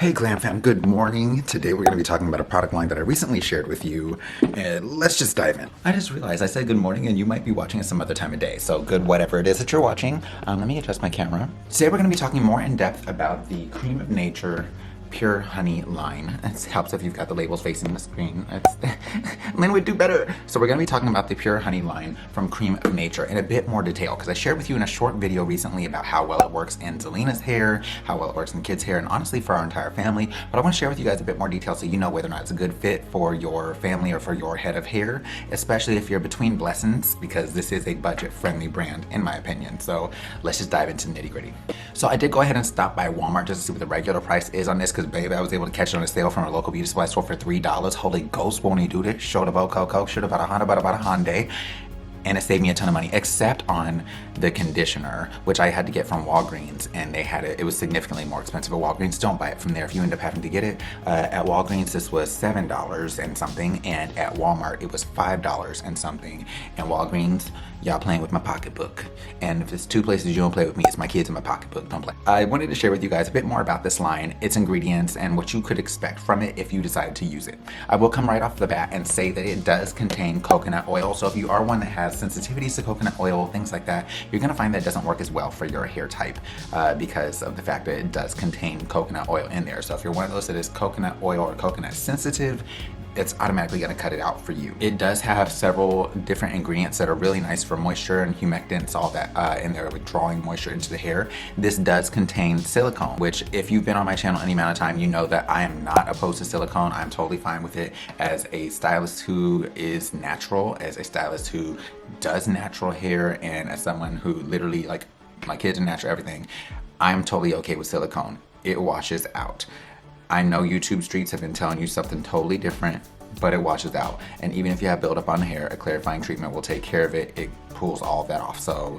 Hey GlamFam, good morning. Today we're going to be talking about a product line that I recently shared with you, and let's just dive in. I just realized I said good morning and you might be watching it some other time of day, so good whatever it is that you're watching. Let me adjust my camera. Today we're going to be talking more in depth about the Cream of Nature Pure Honey line. It helps if you've got the labels facing the screen. Linwood, do better. So we're going to be talking about the Pure Honey line from Cream of Nature in a bit more detail, because I shared with you in a short video recently about how well it works in Zelina's hair, how well it works in kids' hair, and honestly for our entire family. But I want to share with you guys a bit more detail so you know whether or not it's a good fit for your family or for your head of hair, especially if you're between blessings, because this is a budget-friendly brand in my opinion. So let's just dive into the nitty-gritty. So I did go ahead and stop by Walmart just to see what the regular price is on this, because baby, I was able to catch it on a sale from a local beauty supply store for $3. Holy ghost, won't he do this? Showed about Coco, should about a Hyundai. And it saved me a ton of money, except on the conditioner, which I had to get from Walgreens, and they had it was significantly more expensive at Walgreens. Don't buy it from there if you end up having to get it. At Walgreens, this was $7 and something, and at Walmart, it was $5 and something. And Walgreens, y'all playing with my pocketbook. And if there's two places you don't play with me, it's my kids and my pocketbook. Don't play. I wanted to share with you guys a bit more about this line, its ingredients, and what you could expect from it if you decide to use it. I will come right off the bat and say that it does contain coconut oil. So if you are one that has sensitivities to coconut oil, things like that, you're gonna find that it doesn't work as well for your hair type because of the fact that it does contain coconut oil in there. So if you're one of those that is coconut oil or coconut sensitive, it's automatically going to cut it out for you. It does have several different ingredients that are really nice for moisture and humectants, all that in there, withdrawing moisture into the hair. This does contain silicone, which if you've been on my channel any amount of time, you know that I am not opposed to silicone. I'm totally fine with it as a stylist who is natural, as a stylist who does natural hair, and as someone who literally, like, my kids are natural, everything. I'm totally okay with silicone. It washes out. I know YouTube streets have been telling you something totally different, but it washes out. And even if you have buildup on the hair, a clarifying treatment will take care of it. It pulls all of that off. So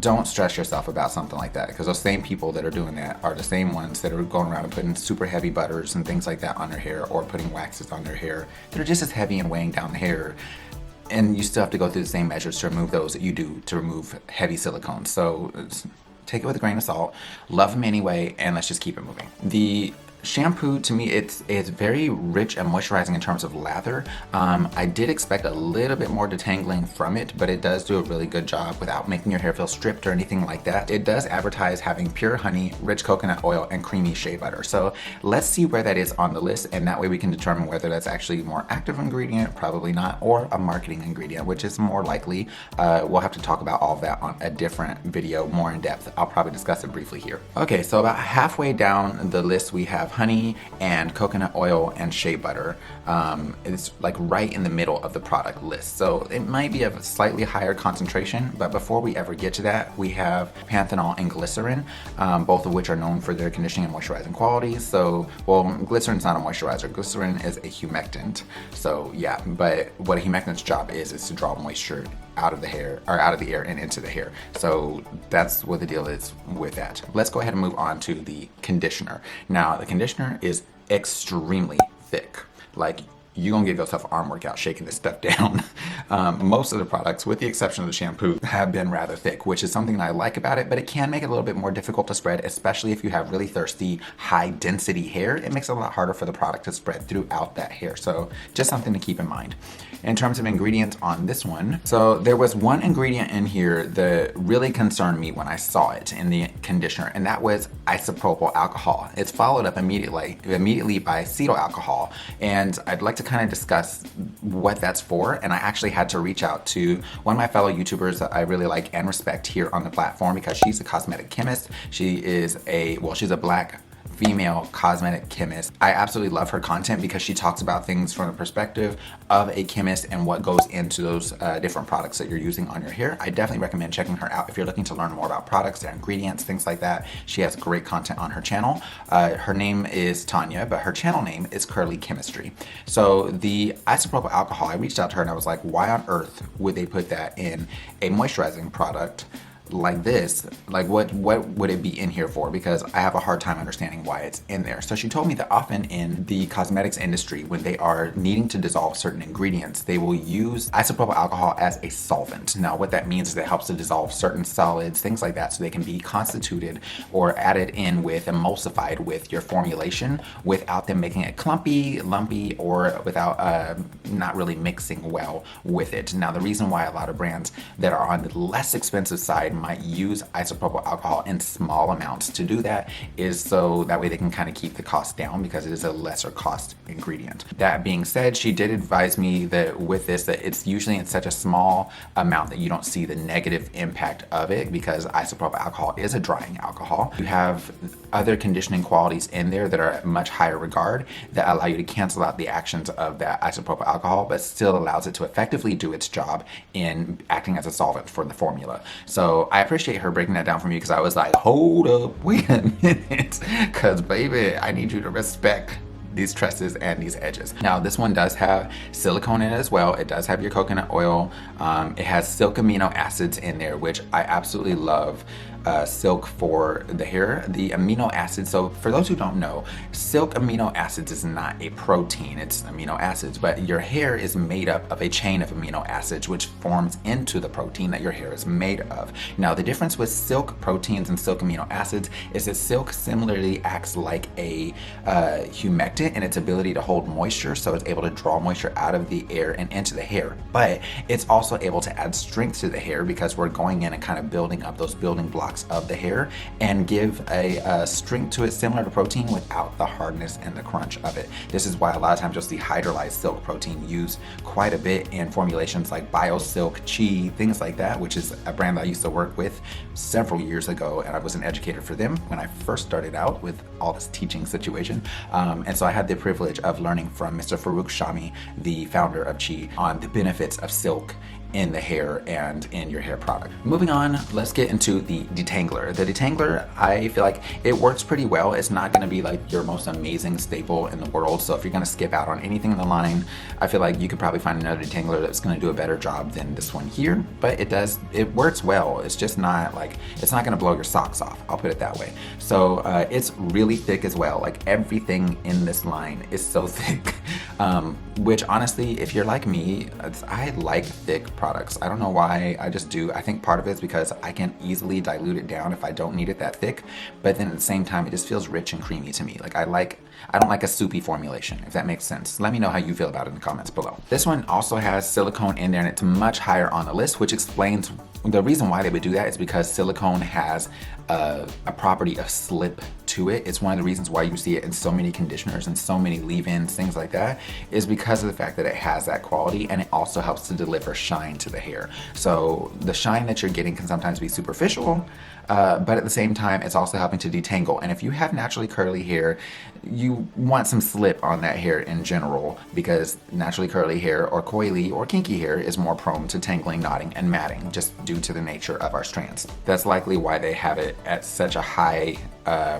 don't stress yourself about something like that, because those same people that are doing that are the same ones that are going around and putting super heavy butters and things like that on their hair, or putting waxes on their hair that are just as heavy and weighing down the hair. And you still have to go through the same measures to remove those that you do to remove heavy silicone. So take it with a grain of salt. Love them anyway, and let's just keep it moving. The shampoo, to me, it's very rich and moisturizing in terms of lather. I did expect a little bit more detangling from it, but it does do a really good job without making your hair feel stripped or anything like that. It does advertise having pure honey, rich coconut oil, and creamy shea butter. So let's see where that is on the list, and that way we can determine whether that's actually a more active ingredient, probably not, or a marketing ingredient, which is more likely. We'll have to talk about all of that on a different video more in depth. I'll probably discuss it briefly here. Okay, so about halfway down the list, we have honey and coconut oil and shea butter. It's like right in the middle of the product list, so it might be of a slightly higher concentration. But before we ever get to that, we have panthenol and glycerin, both of which are known for their conditioning and moisturizing qualities. So, well, glycerin's not a moisturizer. Glycerin is a humectant. So yeah, but what a humectant's job is to draw moisture out of the hair, or out of the air and into the hair. So that's what the deal is with that. Let's go ahead and move on to the conditioner. Now, the conditioner is extremely thick. Like, you're gonna give yourself an arm workout shaking this stuff down. Most of the products, with the exception of the shampoo, have been rather thick, which is something that I like about it, but it can make it a little bit more difficult to spread, especially if you have really thirsty, high density hair. It makes it a lot harder for the product to spread throughout that hair. So just something to keep in mind. In terms of ingredients on this one, so there was one ingredient in here that really concerned me when I saw it in the conditioner, and that was isopropyl alcohol. It's followed up immediately by acetyl alcohol, and I'd like to kind of discuss what that's for. And I actually had to reach out to one of my fellow YouTubers that I really like and respect here on the platform, because she's a cosmetic chemist. She is she's a Black female cosmetic chemist. I absolutely love her content because she talks about things from the perspective of a chemist and what goes into those different products that you're using on your hair. I definitely recommend checking her out if you're looking to learn more about products, their ingredients, things like that. She has great content on her channel. Her name is Tanya, but her channel name is Curly Chemistry. So the isopropyl alcohol, I reached out to her and I was like, why on earth would they put that in a moisturizing product like this, like what would it be in here for? Because I have a hard time understanding why it's in there. So she told me that often in the cosmetics industry, when they are needing to dissolve certain ingredients, they will use isopropyl alcohol as a solvent. Now what that means is it helps to dissolve certain solids, things like that, so they can be constituted or added in with, emulsified with your formulation without them making it clumpy, lumpy, or without not really mixing well with it. Now the reason why a lot of brands that are on the less expensive side might use isopropyl alcohol in small amounts to do that is so that way they can kind of keep the cost down, because it is a lesser cost ingredient. That being said, she did advise me that with this, that it's usually in such a small amount that you don't see the negative impact of it, because isopropyl alcohol is a drying alcohol. You have other conditioning qualities in there that are at much higher regard that allow you to cancel out the actions of that isopropyl alcohol, but still allows it to effectively do its job in acting as a solvent for the formula. So I appreciate her breaking that down for me, because I was like, hold up, wait a minute, because baby, I need you to respect these tresses and these edges. Now this one does have silicone in it as well. It does have your coconut oil. It has silk amino acids in there, which I absolutely love. Silk for the hair, the amino acids. So for those who don't know, silk amino acids is not a protein, it's amino acids, but your hair is made up of a chain of amino acids which forms into the protein that your hair is made of. Now the difference with silk proteins and silk amino acids is that silk similarly acts like a humectant in its ability to hold moisture, so it's able to draw moisture out of the air and into the hair, but it's also able to add strength to the hair, because we're going in and kind of building up those building blocks of the hair and give a strength to it similar to protein without the hardness and the crunch of it. This is why a lot of times you'll see hydrolyzed silk protein used quite a bit in formulations like BioSilk, Chi, things like that, which is a brand that I used to work with several years ago, and I was an educator for them when I first started out with all this teaching situation. And so I had the privilege of learning from Mr. Farouk Shami, the founder of Chi, on the benefits of silk in the hair and in your hair product. Moving on, let's get into the Detangler. The Detangler, I feel like it works pretty well. It's not gonna be like your most amazing staple in the world, so if you're gonna skip out on anything in the line, I feel like you could probably find another Detangler that's gonna do a better job than this one here, but it works well. It's just not like, it's not gonna blow your socks off, I'll put it that way. So it's really thick as well. Like everything in this line is so thick, which honestly, if you're like me, I like thick products. I don't know why, I just do. I think part of it is because I can easily dilute it down if I don't need it that thick, but then at the same time, it just feels rich and creamy to me. Like I don't like a soupy formulation, if that makes sense. Let me know how you feel about it in the comments below. This one also has silicone in there, and it's much higher on the list, which explains the reason why they would do that is because silicone has a property of slip to it. It's one of the reasons why you see it in so many conditioners and so many leave-ins, things like that, is because of the fact that it has that quality, and it also helps to deliver shine to the hair. So the shine that you're getting can sometimes be superficial, but at the same time, it's also helping to detangle. And if you have naturally curly hair, you want some slip on that hair in general, because naturally curly hair or coily or kinky hair is more prone to tangling, knotting, and matting, just due to the nature of our strands. That's likely why they have it at such a high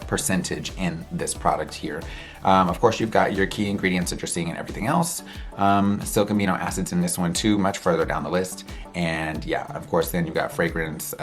percentage in this product here. Of course, you've got your key ingredients that you're seeing in everything else. Silk amino acids in this one too, much further down the list. And yeah, of course, then you've got fragrance,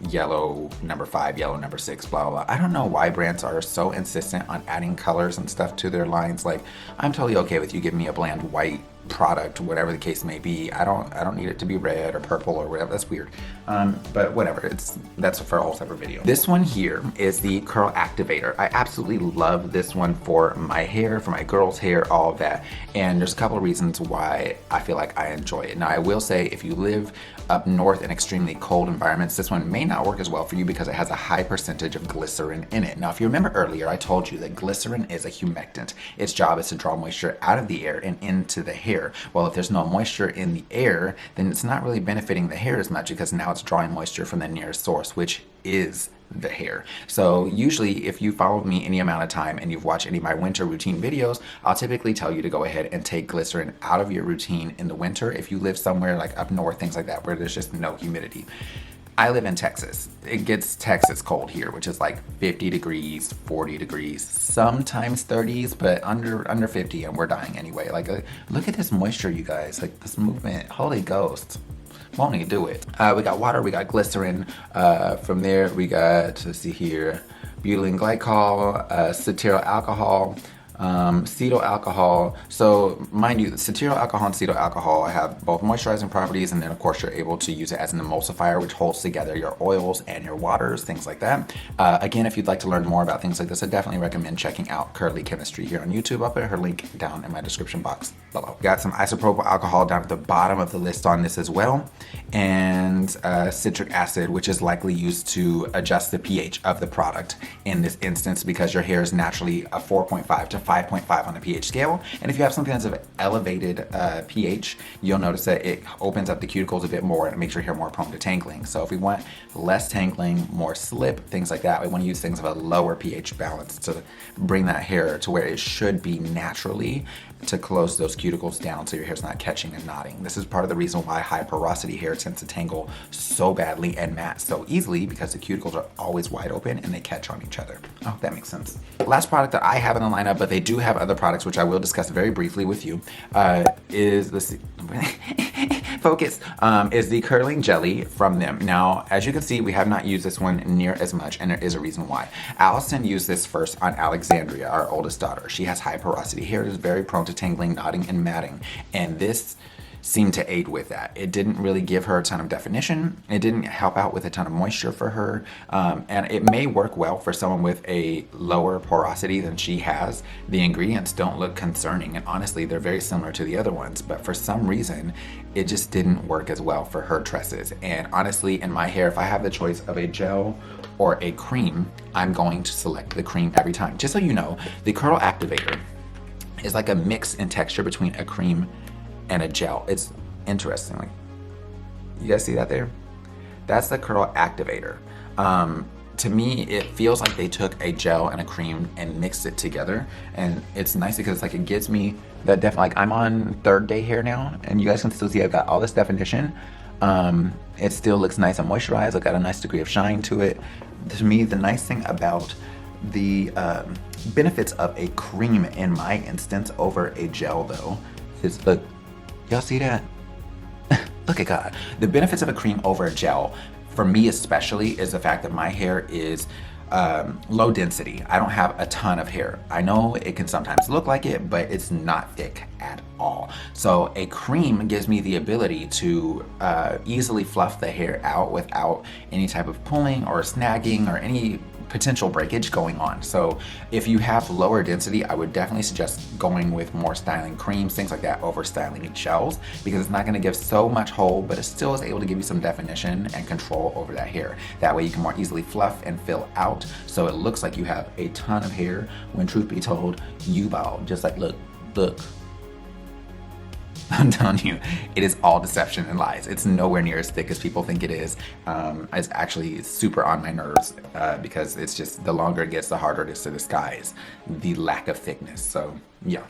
yellow number 5, yellow number 6, blah, blah, blah. I don't know why brands are so insistent on adding colors and stuff to their lines. Like, I'm totally okay with you giving me a bland white product, whatever the case may be. I don't need it to be red or purple or whatever. That's weird. But whatever, that's for a whole separate video. This one here is the curl activator. I absolutely love this one for my hair, for my girl's hair, all of that. And there's a couple of reasons why I feel like I enjoy it. Now I will say, if you live up north in extremely cold environments, this one may not work as well for you because it has a high percentage of glycerin in it. Now if you remember earlier, I told you that glycerin is a humectant. Its job is to draw moisture out of the air and into the hair. Well, if there's no moisture in the air, then it's not really benefiting the hair as much, because now it's drawing moisture from the nearest source, which is the hair. So usually if you followed me any amount of time and you've watched any of my winter routine videos, I'll typically tell you to go ahead and take glycerin out of your routine in the winter if you live somewhere like up north, things like that, where there's just no humidity. I live in Texas. It gets Texas cold here, which is like 50 degrees, 40 degrees, sometimes 30s, but under 50, and we're dying anyway. Like, look at this moisture, you guys. Like, this movement, holy ghost. won't he do it? We got water, we got glycerin. From there, we got, let's see here, butylene glycol, cetyl alcohol, cetyl alcohol. So mind you, cetyl alcohol and cetyl alcohol have both moisturizing properties, and then of course you're able to use it as an emulsifier, which holds together your oils and your waters, things like that. Again, if you'd like to learn more about things like this, I definitely recommend checking out Curly Chemistry here on YouTube. I'll put her link down in my description box below. Got some isopropyl alcohol down at the bottom of the list on this as well, and citric acid, which is likely used to adjust the pH of the product in this instance, because your hair is naturally a 4.5 to 5.5 on the pH scale. And if you have something that's of elevated pH, you'll notice that it opens up the cuticles a bit more and it makes your hair more prone to tangling. So if we want less tangling, more slip, things like that, we want to use things of a lower pH balance to bring that hair to where it should be naturally, to close those cuticles down so your hair's not catching and knotting. This is part of the reason why high porosity hair tends to tangle so badly and mat so easily, because the cuticles are always wide open and they catch on each other. Oh, that makes sense. Last product that I have in the lineup, but they do have other products which I will discuss very briefly with you, is the focus, is the curling jelly from them. Now, as you can see, we have not used this one near as much, and there is a reason why. Allison used this first on Alexandria, our oldest daughter. She has high porosity hair, is very prone to tangling, knotting, and matting, and this seemed to aid with that. It didn't really give her a ton of definition. It didn't help out with a ton of moisture for her, and it may work well for someone with a lower porosity than she has. The ingredients don't look concerning, and honestly, they're very similar to the other ones, but for some reason, it just didn't work as well for her tresses. And honestly, in my hair, if I have the choice of a gel or a cream, I'm going to select the cream every time. Just so you know, the curl activator is like a mix in texture between a cream and a gel. It's interesting. Like, you guys see that there? That's the curl activator. To me, it feels like they took a gel and a cream and mixed it together, and it's nice because it's like it gives me that like I'm on third day hair now, and you guys can still see I've got all this definition. It still looks nice and moisturized. I've got a nice degree of shine to it. To me, the nice thing about the benefits of a cream in my instance over a gel, though, is, look, y'all see that? Look at God. The benefits of a cream over a gel, for me especially, is the fact that my hair is low density. I don't have a ton of hair. I know it can sometimes look like it, but it's not thick at all. So a cream gives me the ability to easily fluff the hair out without any type of pulling or snagging or any potential breakage going on. So if you have lower density, I would definitely suggest going with more styling creams, things like that, over styling gels, because it's not going to give so much hold, but it still is able to give you some definition and control over that hair. That way you can more easily fluff and fill out, so it looks like you have a ton of hair when, truth be told, you bald. Just like, look. I'm telling you, it is all deception and lies. It's nowhere near as thick as people think it is. It's actually super on my nerves because it's just, the longer it gets, the harder it is to disguise the lack of thickness. So yeah.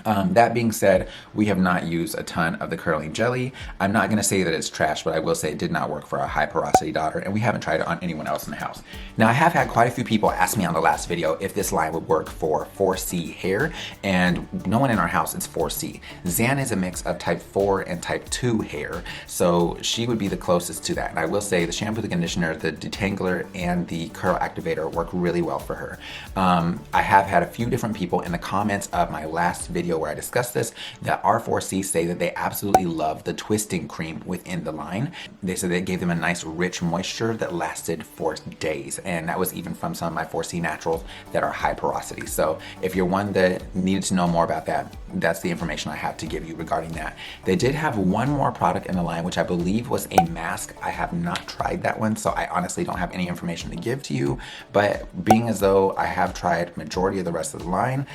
That being said, we have not used a ton of the curling jelly. I'm not going to say that it's trash, but I will say it did not work for our high porosity daughter, and we haven't tried it on anyone else in the house. Now, I have had quite a few people ask me on the last video if this line would work for 4C hair, and no one in our house is 4C. Zan is a mix of type 4 and type 2 hair, so she would be the closest to that. And I will say the shampoo, the conditioner, the detangler, and the curl activator work really well for her. I have had a few different people in the comments of my last video where I discussed this that R4C say that they absolutely love the twisting cream within the line. They said it gave them a nice rich moisture that lasted for days, and that was even from some of my 4C naturals that are high porosity. So if you're one that needed to know more about that, that's the information I have to give you regarding that. They did have one more product in the line, which I believe was a mask. I have not tried that one, so I honestly don't have any information to give to you, but being as though I have tried majority of the rest of the line,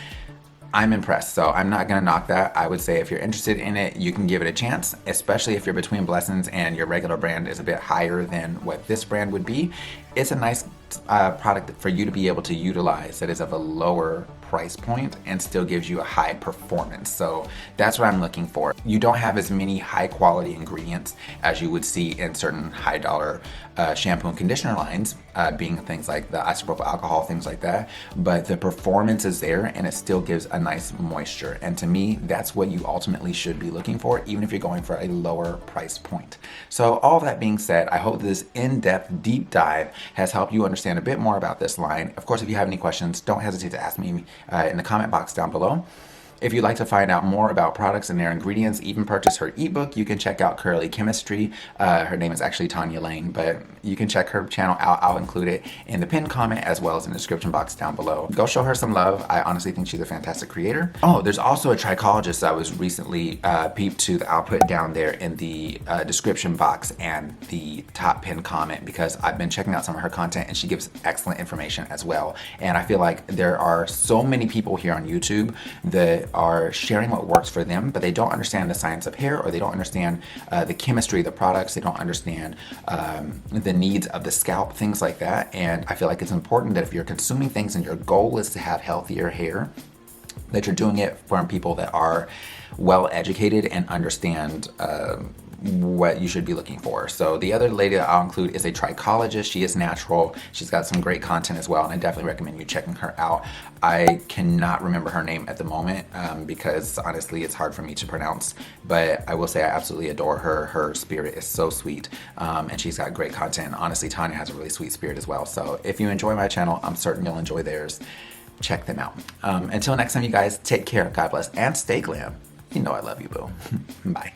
I'm impressed, so I'm not gonna knock that. I would say if you're interested in it, you can give it a chance, especially if you're between Blessings and your regular brand is a bit higher than what this brand would be. It's a nice product for you to be able to utilize that is of a lower price point and still gives you a high performance. So that's what I'm looking for. You don't have as many high quality ingredients as you would see in certain high dollar shampoo and conditioner lines, being things like the isopropyl alcohol, things like that, but the performance is there and it still gives a nice moisture. And to me, that's what you ultimately should be looking for, even if you're going for a lower price point. So all that being said, I hope this in-depth deep dive has helped you understand a bit more about this line. Of course, if you have any questions, don't hesitate to ask me in the comment box down below. If you'd like to find out more about products and their ingredients, even purchase her ebook, you can check out Curly Chemistry. Her name is actually Tanya Lane, but you can check her channel out. I'll include it in the pinned comment as well as in the description box down below. Go show her some love. I honestly think she's a fantastic creator. Oh, there's also a trichologist that was recently peeped to that I'll put down there in the description box and the top pinned comment, because I've been checking out some of her content and she gives excellent information as well. And I feel like there are so many people here on YouTube that are sharing what works for them, but they don't understand the science of hair, or they don't understand the chemistry of the products. They don't understand the needs of the scalp, things like that. And I feel like it's important that if you're consuming things and your goal is to have healthier hair, that you're doing it from people that are well educated and understand what you should be looking for. So the other lady that I'll include is a trichologist. She is natural. She's got some great content as well, and I definitely recommend you checking her out. I cannot remember her name at the moment because honestly it's hard for me to pronounce, but I will say I absolutely adore her. Her spirit is so sweet, and she's got great content. Honestly, Tanya has a really sweet spirit as well. So if you enjoy my channel, I'm certain you'll enjoy theirs. Check them out. Until next time, you guys, take care, God bless, and stay glam. You know I love you, boo. Bye.